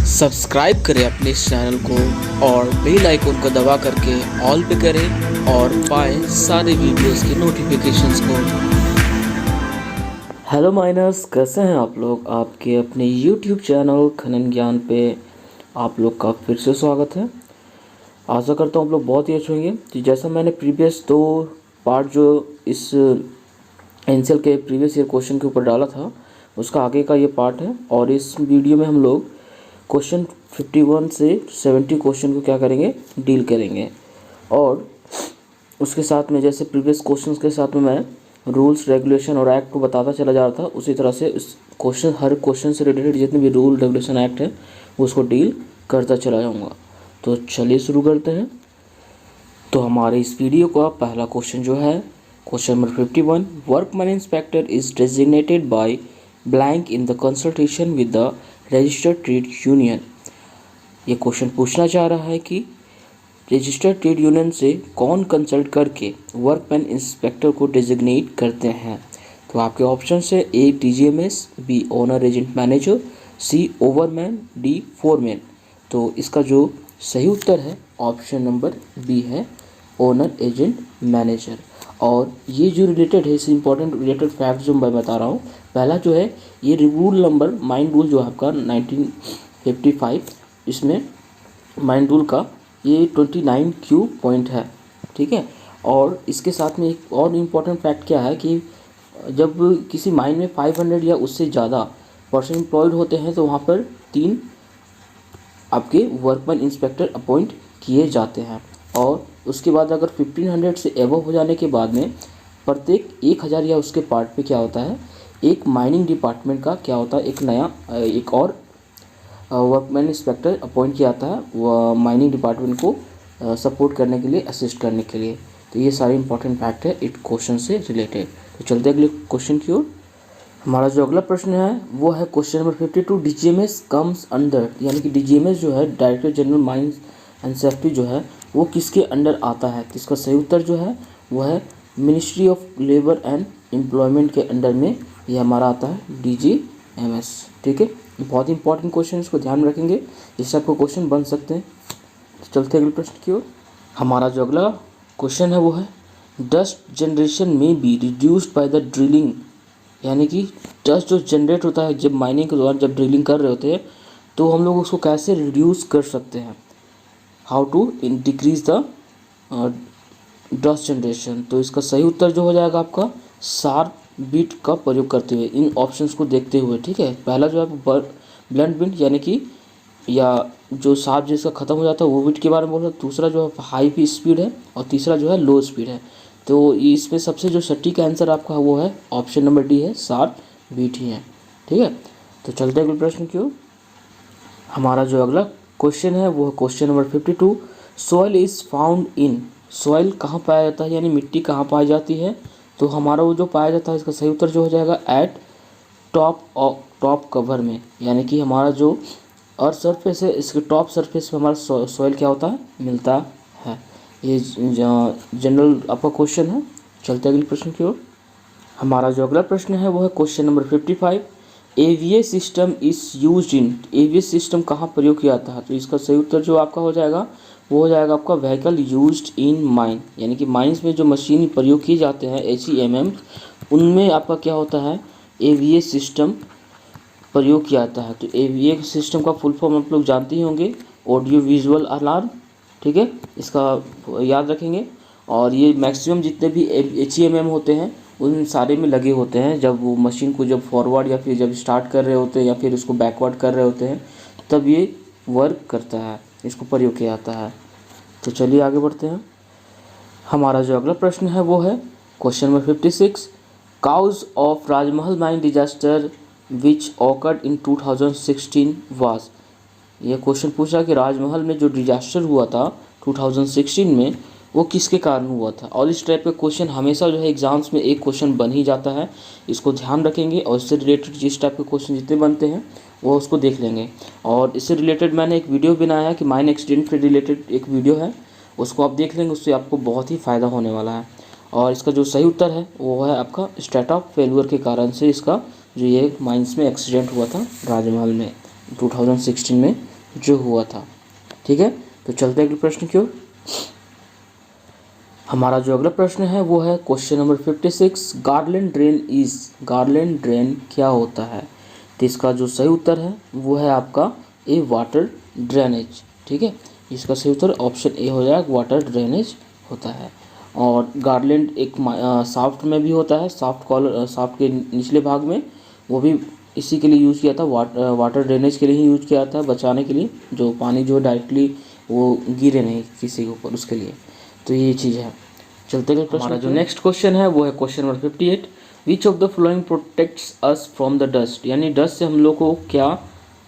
Subscribe करें अपने इस चैनल को और बेल आइकन को दबा करके ऑल पे करें और पाएं सारे वीडियोस की नोटिफिकेशंस को। हेलो माइनर्स, कैसे हैं आप लोग। आपके अपने यूट्यूब चैनल खनन ज्ञान पे आप लोग का फिर से स्वागत है। आशा करता हूँ आप लोग बहुत ही अच्छे होंगे। तो जैसा मैंने प्रीवियस 2 पार्ट जो इस एनसीएल के प्रीवियस ईयर क्वेश्चन के ऊपर डाला था, उसका आगे का ये पार्ट है। और इस वीडियो में हम लोग क्वेश्चन 51 से 70 क्वेश्चन को क्या करेंगे, डील करेंगे। और उसके साथ में जैसे प्रीवियस क्वेश्चंस के साथ में मैं रूल्स, रेगुलेशन और एक्ट को बताता चला जा रहा था, उसी तरह से इस क्वेश्चन, हर क्वेश्चन से रिलेटेड जितने भी रूल, रेगुलेशन, एक्ट है उसको डील करता चला जाऊँगा। तो चलिए शुरू करते हैं। तो हमारे इस वीडियो का पहला क्वेश्चन जो है question number 51, workman inspector is designated by blank in the consultation with the registered trade union. ये क्वेश्चन पूछना चाह रहा है कि रजिस्टर्ड ट्रेड यूनियन से कौन कंसल्ट करके वर्कमैन इंस्पेक्टर को डेजिग्नेट करते हैं। तो आपके ऑप्शन है A DGMS, B owner agent manager, C overman, D foreman. तो इसका जो सही उत्तर है ऑप्शन नंबर बी है, ओनर एजेंट मैनेजर। और ये जो रिलेटेड है, इस इंपॉर्टेंट रिलेटेड फैक्ट जो मैं बता रहा हूँ, पहला जो है ये रूल नंबर, माइन रूल जो है आपका 1955, इसमें माइन रूल का ये 29 क्यू पॉइंट है, ठीक है। और इसके साथ में एक और इम्पॉर्टेंट फैक्ट क्या है कि जब किसी माइन में 500 या उससे ज़्यादा पर्सन एम्प्लॉयड होते हैं तो वहाँ पर 3 आपके वर्कमैन इंस्पेक्टर अपॉइंट किए जाते हैं। और उसके बाद अगर 1500 से एबव हो जाने के बाद में प्रत्येक 1000 या उसके पार्ट पे क्या होता है, एक माइनिंग डिपार्टमेंट का क्या होता है, एक नया एक और वर्कमैन इंस्पेक्टर अपॉइंट किया जाता है वो माइनिंग डिपार्टमेंट को सपोर्ट करने के लिए, असिस्ट करने के लिए। तो ये सारे इंपॉर्टेंट फैक्ट है इस क्वेश्चन से रिलेटेड। तो चलते अगले क्वेश्चन की ओर। हमारा जो अगला प्रश्न है वो है question number 52, DGMS comes under, यानी कि डीजीएमएस जो है director general mines and safety जो है वो किसके अंडर आता है। तो इसका सही उत्तर जो है वो है ministry of labour and employment के अंडर में ये हमारा आता है डीजीएमएस, ठीक है। बहुत इंपॉर्टेंट क्वेश्चन, इसको ध्यान में रखेंगे, इससे आपको क्वेश्चन बन सकते हैं। तो चलते अगले प्रश्न की ओर। हमारा जो अगला क्वेश्चन है वो है डस्ट जनरेशन में be reduced by the drilling, यानी कि डस्ट जो जनरेट होता है जब माइनिंग के दौरान, जब ड्रिलिंग कर रहे होते हैं, तो हम लोग उसको कैसे रिड्यूस कर सकते हैं, how to decrease the dust generation. तो इसका सही उत्तर जो हो जाएगा आपका शार्प बीट का प्रयोग करते हुए, इन ऑप्शंस को देखते हुए, ठीक है। पहला जो है ब्लंट बीट, यानी कि या जो शार्प जिसका ख़त्म हो जाता है वो बीट के बारे में बोल रहा है। दूसरा जो है हाई स्पीड है और तीसरा जो है लो स्पीड है। तो इसमें सबसे जो सटीक आंसर आपका वो है ऑप्शन नंबर डी है, शार्प बीट ही है, ठीक है। तो चलते अगले प्रश्न की ओर। हमारा जो अगला क्वेश्चन है वो है question number 52, soil is found in, soil कहाँ पाया जाता है, यानी मिट्टी कहाँ पाई जाती है। तो हमारा वो जो पाया जाता है, इसका सही उत्तर जो हो जाएगा एट टॉप कवर में, यानी कि हमारा जो अर्थ सरफेस है इसके टॉप सरफेस पे हमारा सॉइल क्या होता है, मिलता है। ये जनरल आपका क्वेश्चन है। चलते अगले प्रश्न की ओर। हमारा जो अगला प्रश्न है वो है question number 55, ABS system is used in, ABS system कहाँ प्रयोग किया जाता है। तो इसका सही उत्तर जो आपका हो जाएगा वो हो जाएगा आपका व्हीकल यूज्ड इन माइन, यानी कि माइंस में जो मशीन प्रयोग किए जाते हैं HEMM, उनमें आपका क्या होता है, एवीएस सिस्टम प्रयोग किया जाता है। तो एवीएस सिस्टम का फुल फॉर्म आप लोग जानते ही होंगे, ऑडियो विजुअल अलार्म, ठीक है, इसका याद रखेंगे। और ये मैक्सिमम जितने भी HEMM होते हैं उन सारे में लगे होते हैं, जब वो मशीन को जब फॉरवर्ड या फिर जब स्टार्ट कर रहे होते हैं या फिर उसको बैकवर्ड कर रहे होते हैं, तब ये वर्क करता है, इसको प्रयोग किया जाता है। तो चलिए आगे बढ़ते हैं। हमारा जो अगला प्रश्न है वो है question number 56, cause of Rajmahal mine disaster which occurred in 2016 was. ये क्वेश्चन पूछा कि राजमहल में जो डिजास्टर हुआ था 2016 में वो किसके कारण हुआ था। और इस टाइप का क्वेश्चन हमेशा जो है एग्जाम्स में एक क्वेश्चन बन ही जाता है, इसको ध्यान रखेंगे। और इससे रिलेटेड जिस टाइप के क्वेश्चन जितने बनते हैं वो उसको देख लेंगे। और इससे रिलेटेड मैंने एक वीडियो बनाया है कि माइन एक्सीडेंट से रिलेटेड एक वीडियो है, उसको आप देख लेंगे, उससे आपको बहुत ही फ़ायदा होने वाला है। और इसका जो सही उत्तर है वो है आपका स्टेट ऑफ फेल्यूर के कारण से इसका जो ये माइंस में एक्सीडेंट हुआ था राजमहल में 2016 में, जो हुआ था। ठीक है, तो चलते अगले प्रश्न की ओर। हमारा जो अगला प्रश्न है वो है question number 56, garland drain is, garland drain क्या होता है? तो इसका जो सही उत्तर है वो है आपका ए, वाटर ड्रेनेज। ठीक है, इसका सही उत्तर ऑप्शन ए हो जाएगा, वाटर ड्रेनेज होता है। और गार्डलैंड एक साफ्ट में भी होता है, साफ्ट कॉलर, साफ्ट के निचले भाग में, वो भी इसी के लिए यूज़ किया था, वाटर ड्रेनेज के लिए ही यूज़ किया था, बचाने के लिए, जो पानी जो डायरेक्टली वो गिरे नहीं किसी के ऊपर, उसके लिए। तो ये चीज़ है। चलते गए, हमारा जो नेक्स्ट क्वेश्चन है वो है question number 58, which of the following protects us from the dust, यानी डस्ट से हम लोग को क्या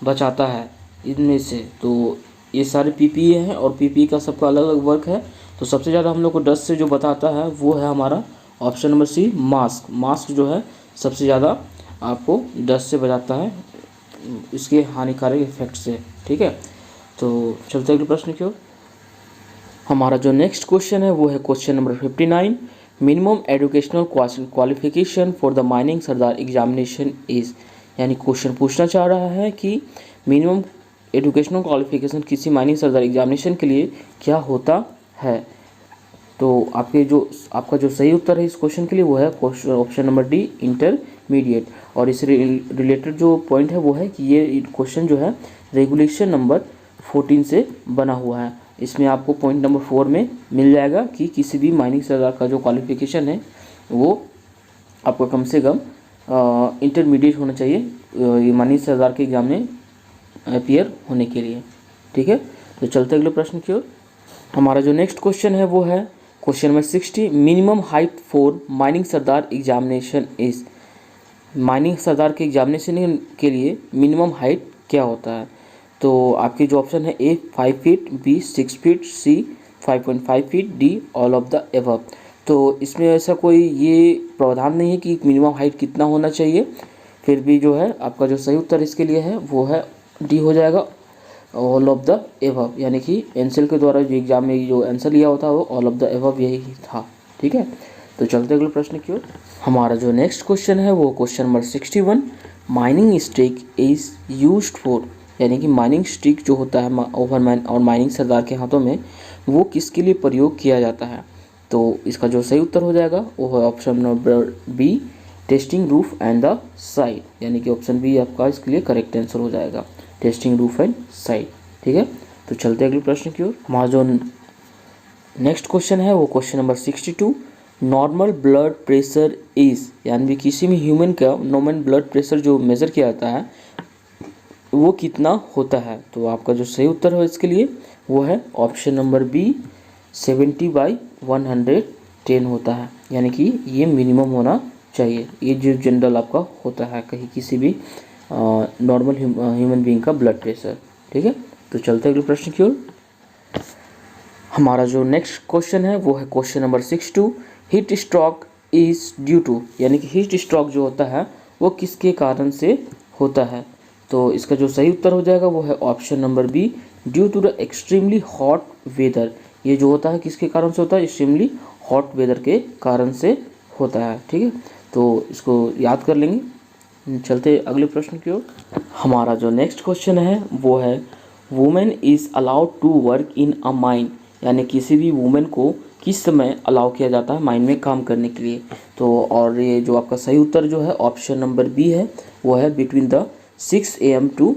बचाता है इनमें से? तो ये सारे पीपीई हैं और पीपीई का सबका अलग अलग वर्क है। तो सबसे ज़्यादा हम लोग को डस्ट से जो बताता है वो है हमारा option number C, mask. Mask जो है सबसे ज़्यादा आपको डस्ट से बचाता है, इसके हानिकारक इफेक्ट से। ठीक है, तो चलते अगले प्रश्न की ओर। हमारा जो नेक्स्ट क्वेश्चन है वो है question number 59, minimum educational qualification for the mining sardar examination is, यानी क्वेश्चन पूछना चाह रहा है कि मिनिमम एजुकेशनल क्वालिफिकेशन किसी माइनिंग सरदार एग्जामिनेशन के लिए क्या होता है? तो आपका जो सही उत्तर है इस क्वेश्चन के लिए वो है ऑप्शन नंबर डी, इंटरमीडिएट। और इससे रिलेटेड जो पॉइंट है वो है कि ये क्वेश्चन जो है रेगुलेशन नंबर 14 से बना हुआ है। इसमें आपको पॉइंट नंबर 4 में मिल जाएगा कि किसी भी माइनिंग सरदार का जो क्वालिफिकेशन है वो आपको कम से कम इंटरमीडिएट होना चाहिए ये माइनिंग सरदार के एग्जाम में अपीयर होने के लिए। ठीक है, तो चलते अगले प्रश्न की ओर। हमारा जो नेक्स्ट क्वेश्चन है वो है question number 60, minimum height for mining sardar examination is, mining sardar के एग्जामिनेशन के लिए मिनिमम हाइट क्या होता है? तो आपके जो ऑप्शन है A 5 feet, B 6 feet, C 5.5 feet, D all of the above. तो इसमें ऐसा कोई ये प्रावधान नहीं है कि मिनिमम हाइट कितना होना चाहिए, फिर भी जो है आपका जो सही उत्तर इसके लिए है वो है डी हो जाएगा, ऑल ऑफ द एबव, यानी कि एनसेल के द्वारा जो एग्जाम में जो आंसर लिया होता है वो ऑल ऑफ द एबव यही था। ठीक है, तो चलते अगले प्रश्न की ओर। हमारा जो नेक्स्ट क्वेश्चन है वो question number 61, mining stick is used for, यानी कि माइनिंग स्टिक जो होता है ओवरमैन और माइनिंग सरदार के हाथों में, वो किसके लिए प्रयोग किया जाता है? तो इसका जो सही उत्तर हो जाएगा वो है option number B, testing roof and the side, यानी कि ऑप्शन बी आपका इसके लिए करेक्ट आंसर हो जाएगा, टेस्टिंग रूफ एंड साइड। ठीक है, तो चलते अगले प्रश्न की ओर। हमारा जो नेक्स्ट क्वेश्चन है वो question number 62, normal blood pressure is, यानी कि किसी भी ह्यूमन का नॉर्मल ब्लड प्रेशर जो मेज़र किया जाता है वो कितना होता है? तो आपका जो सही उत्तर है इसके लिए वो है ऑप्शन नंबर बी, 70/110 होता है, यानी कि ये मिनिमम होना चाहिए। ये जो जनरल आपका होता है कहीं किसी भी नॉर्मल ह्यूमन बीइंग का ब्लड प्रेशर। ठीक है, तो चलते अगले प्रश्न की ओर। हमारा जो नेक्स्ट क्वेश्चन है वो है question number 62, heat stroke is due to, यानी कि हीट स्ट्रोक जो होता है वो किसके कारण से होता है? तो इसका जो सही उत्तर हो जाएगा वो है option number B, due to the extremely hot weather. ये जो होता है किसके कारण से होता है? एक्सट्रीमली हॉट वेदर के कारण से होता है। ठीक है, तो इसको याद कर लेंगे। चलते अगले प्रश्न की ओर। हमारा जो नेक्स्ट क्वेश्चन है वो है women is allowed to work in a mine, यानी किसी भी वुमेन को किस समय अलाउ किया जाता है माइन में काम करने के लिए? तो और ये जो आपका सही उत्तर जो है ऑप्शन नंबर बी है वो है between the 6 AM to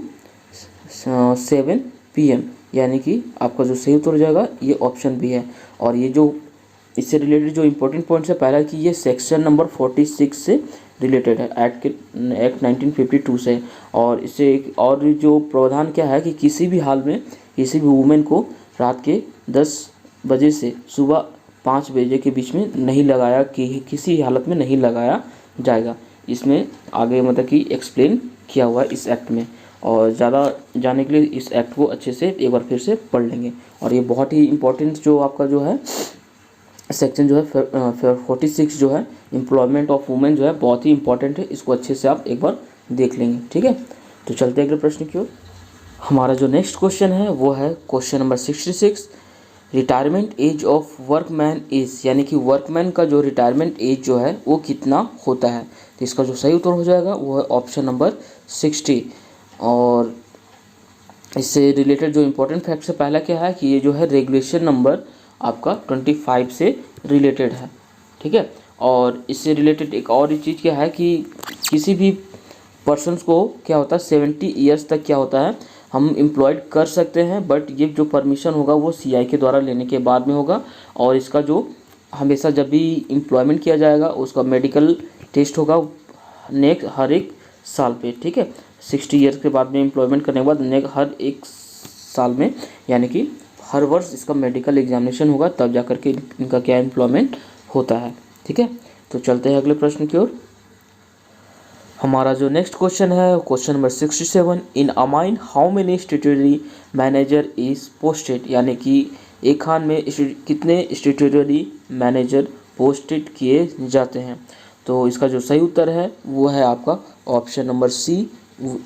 7 PM, यानी कि आपका जो सही उत्तर हो जाएगा ये ऑप्शन बी है। और ये जो इससे रिलेटेड जो इंपॉर्टेंट पॉइंट्स है, पहला कि ये सेक्शन नंबर 46 से रिलेटेड है, एक्ट 1952 से। और इससे एक और जो प्रावधान क्या है कि किसी भी हाल में किसी भी वुमेन को रात के 10 बजे से सुबह 5 बजे के बीच में नहीं लगाया, कि किसी हालत में नहीं लगाया जाएगा। इसमें आगे मतलब कि एक्सप्लेन किया हुआ है इस एक्ट में। और ज़्यादा जानने के लिए इस एक्ट को अच्छे से एक बार फिर से पढ़ लेंगे। और ये बहुत ही इम्पोर्टेंट जो आपका जो है सेक्शन जो है 46 जो है एम्प्लॉयमेंट ऑफ वुमेन जो है बहुत ही इंपॉर्टेंट है, इसको अच्छे से आप एक बार देख लेंगे। ठीक है, तो चलते अगले प्रश्न की ओर। हमारा जो नेक्स्ट क्वेश्चन है वो है question number 66, retirement age of workman is, यानी कि वर्कमैन का जो रिटायरमेंट एज जो है वो कितना होता है? तो इसका जो सही उत्तर हो जाएगा वो है ऑप्शन नंबर 60। और इससे रिलेटेड जो इम्पोर्टेंट फैक्ट है, पहला क्या है कि ये जो है रेगुलेशन नंबर आपका 25 से रिलेटेड है, ठीक है। और इससे रिलेटेड एक और चीज़ क्या है कि किसी भी पर्सन्स को क्या होता है 70 ईयर्स तक क्या होता है हम एम्प्लॉयड कर सकते हैं, बट ये जो परमिशन होगा वो CI के द्वारा लेने के बाद में होगा। और इसका जो हमेशा जब भी एम्प्लॉयमेंट किया जाएगा उसका मेडिकल टेस्ट होगा हर एक साल पे, ठीक है। 60 ईयर्स के बाद में एम्प्लॉयमेंट करने के बाद हर एक साल में, यानी कि हर वर्ष इसका मेडिकल एग्जामिनेशन होगा, तब जा कर के इनका क्या एम्प्लॉयमेंट होता है, ठीक है। तो चलते हैं अगले प्रश्न की ओर। हमारा जो नेक्स्ट क्वेश्चन है question number 67, in a mine how many statutory manager is posted, यानी कि एक खान में कितने स्टैट्यूटरी मैनेजर पोस्टेड किए जाते हैं। तो इसका जो सही उत्तर है वो है आपका ऑप्शन नंबर सी,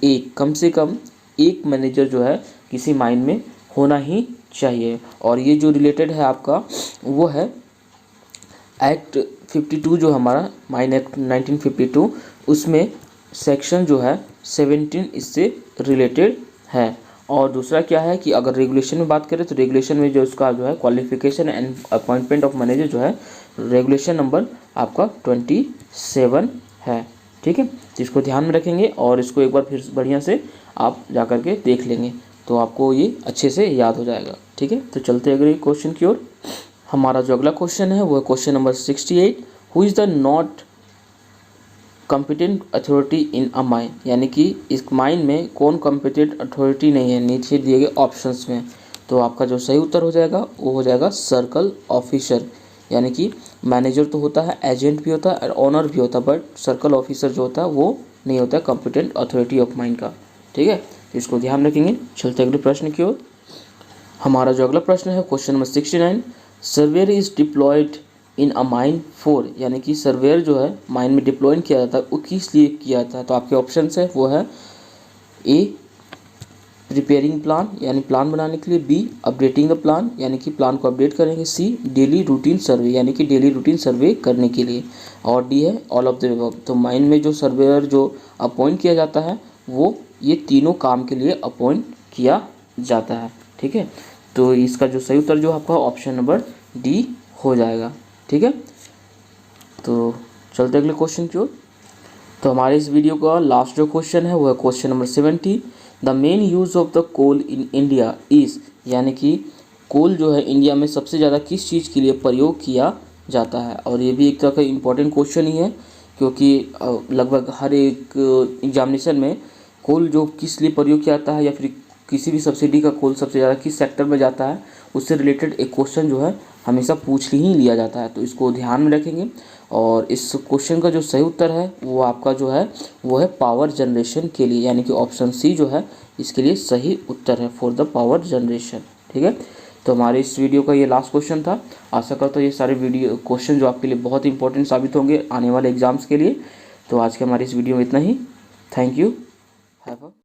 एक, कम से कम एक मैनेजर जो है किसी माइन में होना ही चाहिए। और ये जो रिलेटेड है आपका वो है एक्ट 52 जो हमारा माइन एक्ट 1952, उसमें सेक्शन जो है 17 इससे रिलेटेड है। और दूसरा क्या है कि अगर रेगुलेशन में बात करें तो रेगुलेशन में जो इसका जो है qualification and appointment of manager जो है रेगुलेशन नंबर आपका 27 है, ठीक है। तो इसको ध्यान में रखेंगे और इसको एक बार फिर बढ़िया से आप जा कर के देख लेंगे तो आपको ये अच्छे से याद हो जाएगा, ठीक है। तो चलते हैं अगले क्वेश्चन की ओर। हमारा जो अगला क्वेश्चन है वो है question number 68, who is the not competent authority in a mine, यानी कि इस माइन में कौन कॉम्पिटेंट अथॉरिटी नहीं है, नीचे दिए गए ऑप्शंस में। तो आपका जो सही उत्तर हो जाएगा वो हो जाएगा सर्कल ऑफिसर, यानी कि मैनेजर तो होता है, एजेंट भी होता है और ऑनर भी होता है, बट सर्कल ऑफिसर जो होता है वो नहीं होता है कॉम्पिटेंट अथॉरिटी ऑफ माइन का, ठीक है। तो इसको ध्यान रखेंगे। चलते अगले प्रश्न की ओर। हमारा जो अगला प्रश्न है question number 69, surveyor is deployed in a mine for, यानी कि सर्वेयर जो है माइन में डिप्लॉय किया जाता है वो किस लिए किया जाता है। तो आपके ऑप्शन है वो है ए, प्रिपेयरिंग प्लान, यानी प्लान बनाने के लिए, बी, अपडेटिंग द प्लान, यानी कि प्लान को अपडेट करेंगे, सी, डेली रूटीन सर्वे, यानी कि डेली रूटीन सर्वे करने के लिए, और डी है ऑल ऑफ द अबव। तो माइन में जो सर्वेयर जो अपॉइंट किया जाता है वो ये तीनों काम के लिए अपॉइंट किया जाता है, ठीक है। तो इसका जो सही उत्तर जो आपका ऑप्शन नंबर डी हो जाएगा, ठीक है। तो चलते अगले क्वेश्चन की ओर। तो हमारे इस वीडियो का लास्ट जो क्वेश्चन है वो है question number 70, the main use of the coal in India is, यानी कि कोल जो है इंडिया में सबसे ज़्यादा किस चीज़ के लिए प्रयोग किया जाता है। और ये भी एक तरह का इम्पोर्टेंट क्वेश्चन ही है क्योंकि लगभग हर एक एग्जामिनेशन में कोल जो किस लिए प्रयोग किया जाता है या फिर किसी भी सब्सिडी का कोल सबसे ज़्यादा किस सेक्टर में जाता है उससे रिलेटेड एक क्वेश्चन जो है हमेशा पूछ ही लिया जाता है। तो इसको ध्यान में रखेंगे और इस क्वेश्चन का जो सही उत्तर है वो आपका जो है वो है पावर जनरेशन के लिए, यानी कि ऑप्शन सी जो है इसके लिए सही उत्तर है फॉर द पावर जनरेशन, ठीक है। तो हमारे इस वीडियो का ये लास्ट क्वेश्चन था। आशा करता हूँ ये सारे वीडियो क्वेश्चन जो आपके लिए बहुत इंपॉर्टेंट साबित होंगे आने वाले एग्जाम्स के लिए। तो आज के हमारे इस वीडियो में इतना ही। Thank you. Have a